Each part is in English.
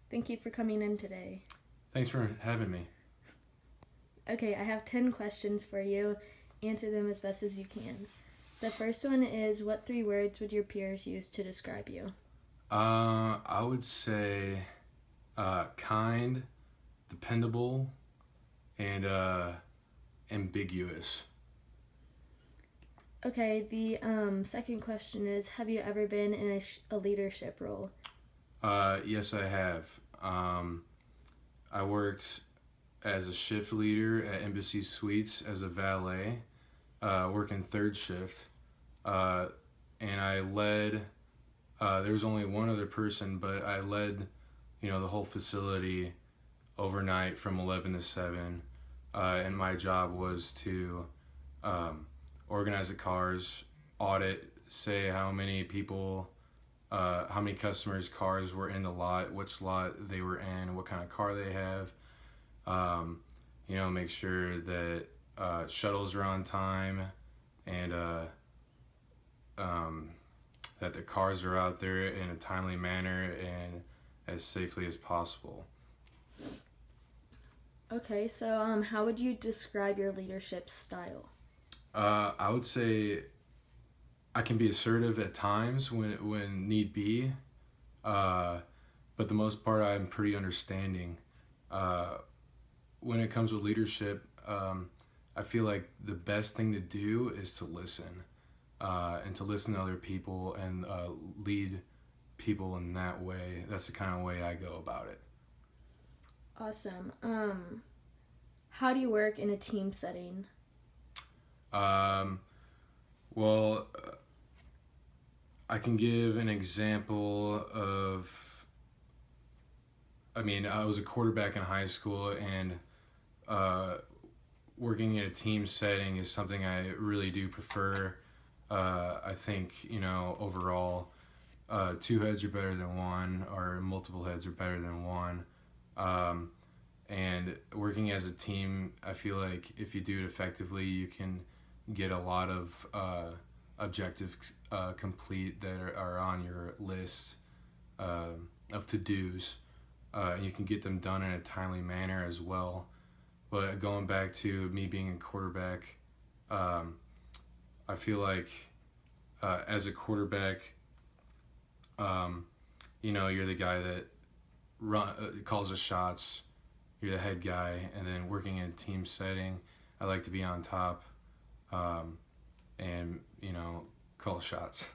Thank you for coming in today. Thanks for having me. Okay, I have 10 questions for you. Answer them as best as you can. The first one is, what three words would your peers use to describe you? I would say kind, dependable, and ambiguous. Okay, the second question is, have you ever been in a leadership role? Yes, I have. I worked as a shift leader at Embassy Suites as a valet, working third shift, uh, and I led. There was only one other person, but I led, the whole facility overnight from 11 to 7, and my job was to um, organize the cars, audit, say how many customers' cars were in the lot, which lot they were in, what kind of car they have. Um, make sure that shuttles are on time and um, that the cars are out there in a timely manner and as safely as possible. Okay, so how would you describe your leadership style? I would say I can be assertive at times when need be, uh, but the most part I'm pretty understanding. Uh, when it comes with leadership, I feel like the best thing to do is to listen, and to listen to other people and lead people in that way. That's the kind of way I go about it. Awesome. How do you work in a team setting? Um, well, I can give an example of. I mean, I was a quarterback in high school, and uh, working in a team setting is something I really do prefer. I think, overall, two heads are better than one, or multiple heads are better than one. Um, and working as a team, I feel like if you do it effectively, you can get a lot of objectives complete that are on your list uh, of to dos. And you can get them done in a timely manner as well. But going back to me being a quarterback, um, I feel like as a quarterback, um, you're the guy that calls the shots. You're the head guy, and then working in a team setting, I like to be on top, um, and call shots.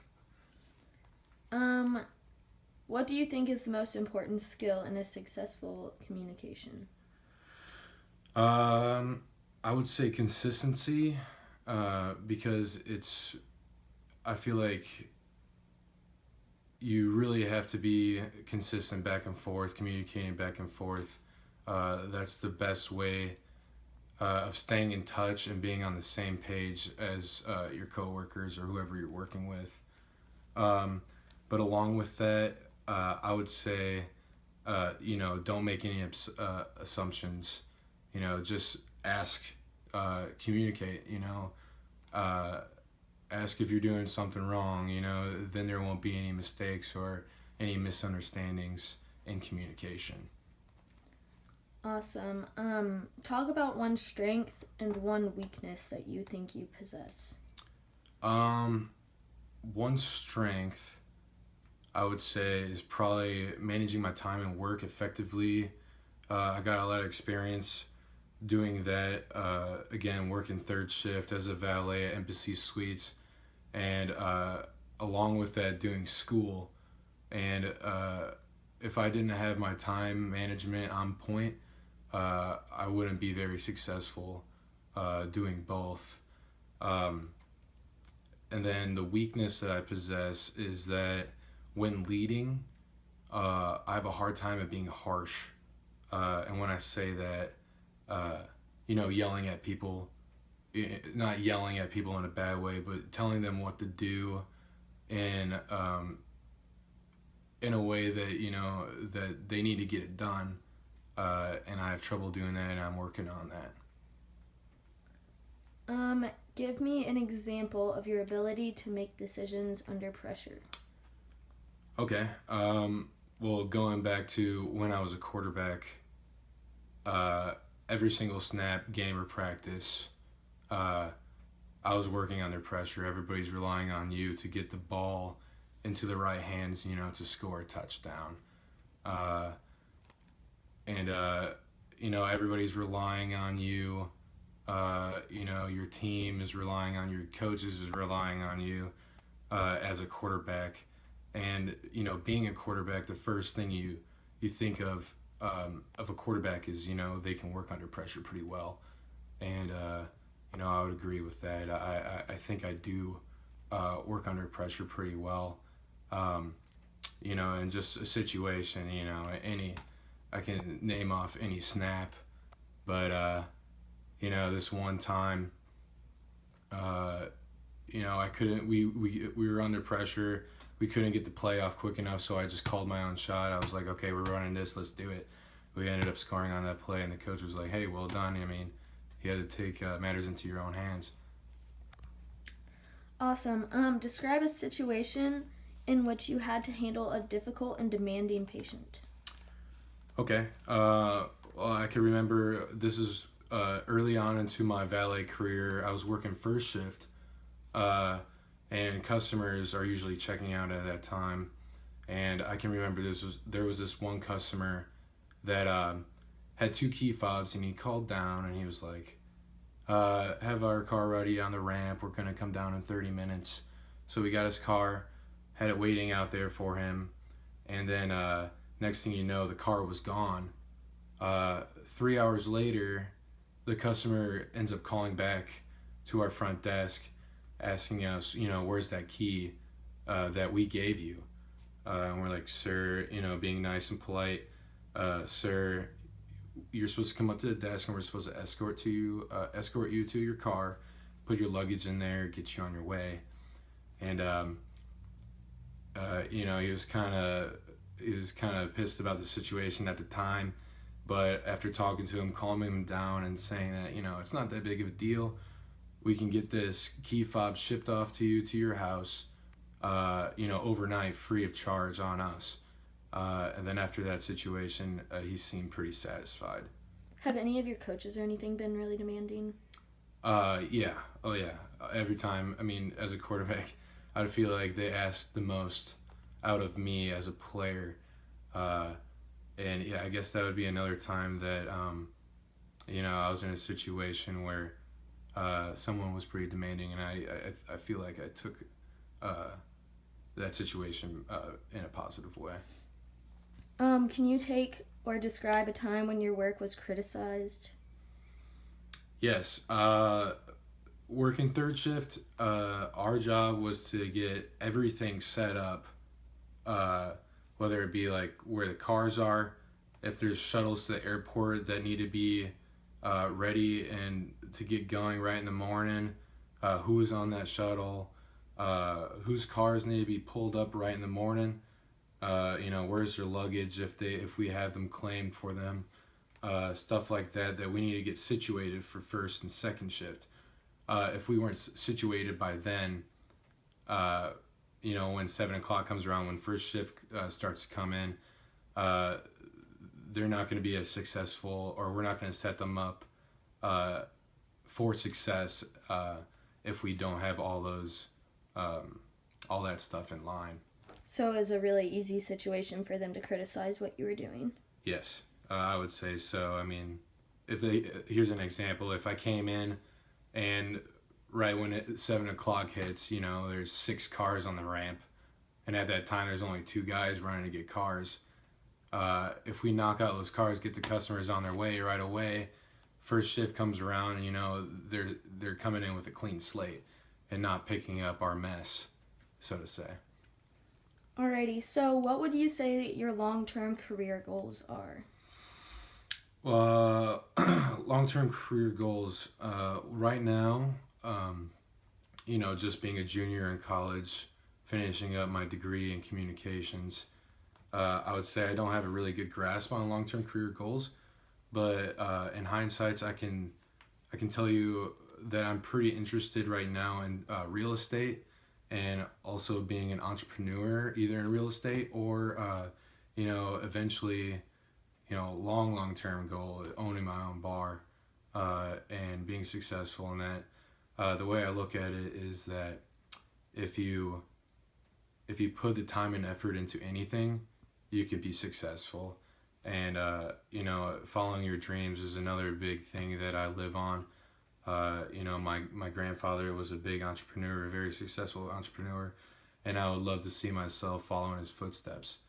Um, what do you think is the most important skill in a successful communication? Um, I would say consistency, because I feel like you really have to be consistent back and forth, communicating back and forth. That's the best way of staying in touch and being on the same page as your coworkers or whoever you're working with. Um, but along with that, I would say, don't make any assumptions. Just ask, communicate. Uh, ask if you're doing something wrong. Then there won't be any mistakes or any misunderstandings in communication. Awesome. Talk about one strength and one weakness that you think you possess. Um, One strength I would say is probably managing my time and work effectively. I got a lot of experience doing that. Again, working third shift as a valet at Embassy Suites, and along with that, doing school. And if I didn't have my time management on point, I wouldn't be very successful doing both. Um, and then the weakness that I possess is that when leading, I have a hard time at being harsh. And when I say that, uh, yelling at people, not yelling at people in a bad way, but telling them what to do in in a way that that they need to get it done. And I have trouble doing that, and I'm working on that. Give me an example of your ability to make decisions under pressure. Okay. well, going back to when I was a quarterback, uh, every single snap, game, or practice, uh, I was working under pressure. Everybody's relying on you to get the ball into the right hands, to score a touchdown. Uh, and everybody's relying on you. Your team is relying on your coaches is relying on you as a quarterback. And being a quarterback, the first thing you think of a quarterback is they can work under pressure pretty well. And I would agree with that. I think I do work under pressure pretty well. Um, in just a situation, any I can name off any snap, but this one time, uh, I couldn't. We were under pressure. We couldn't get the play off quick enough, so I just called my own shot. I was like, okay, we're running this. Let's do it. We ended up scoring on that play, and the coach was like, hey, well done. I mean, you had to take matters into your own hands. Awesome. Describe a situation in which you had to handle a difficult and demanding patient. Okay. Well, I can remember this is early on into my valet career. I was working first shift, uh, and customers are usually checking out at that time. And I can remember there was this one customer that had two key fobs, and he called down and he was like, "Have our car ready on the ramp. We're gonna come down in 30 minutes." So we got his car, had it waiting out there for him, and then next thing you know, the car was gone. 3 hours later, the customer ends up calling back to our front desk, asking us, where's that key that we gave you? And we're like, sir, being nice and polite, sir, you're supposed to come up to the desk and we're supposed to escort you to your car, put your luggage in there, get you on your way. And he was kind of pissed about the situation at the time, but after talking to him, calming him down and saying that it's not that big of a deal, we can get this key fob shipped off to you to your house, overnight, free of charge on us. And then after that situation, he seemed pretty satisfied. Have any of your coaches or anything been really demanding? Yeah. Oh, yeah. Every time, I mean, as a quarterback, I feel like they ask the most out of me as a player. Uh, and yeah, I guess that would be another time that, I was in a situation where someone was pretty demanding, and I feel like I took uh, that situation in a positive way. Can you take or describe a time when your work was criticized? Yes. Working third shift, our job was to get everything set up, uh, whether it be like where the cars are, if there's shuttles to the airport that need to be ready and to get going right in the morning, who's on that shuttle, whose cars need to be pulled up right in the morning, where's their luggage if we have them claimed for them, stuff like that we need to get situated for first and second shift. If we weren't situated by then, when 7 o'clock comes around, when first shift starts to come in, uh, they're not going to be as successful, or we're not going to set them up for success if we don't have all that stuff in line. So it was a really easy situation for them to criticize what you were doing. Yes, I would say so. I mean, here's an example. If I came in and right when 7 o'clock hits, there's 6 cars on the ramp, and at that time there's only 2 guys running to get cars. If we knock out those cars, get the customers on their way right away, first shift comes around, and they're coming in with a clean slate and not picking up our mess, so to say. Alrighty, so what would you say your long-term career goals are? Long-term career goals. Right now, just being a junior in college, finishing up my degree in communications, I would say I don't have a really good grasp on long-term career goals, but in hindsight, I can tell you that I'm pretty interested right now in real estate, and also being an entrepreneur, either in real estate or eventually, long term goal, owning my own bar, and being successful in that. The way I look at it is that if you put the time and effort into anything, you can be successful. And following your dreams is another big thing that I live on. My grandfather was a big entrepreneur, a very successful entrepreneur, and I would love to see myself following his footsteps.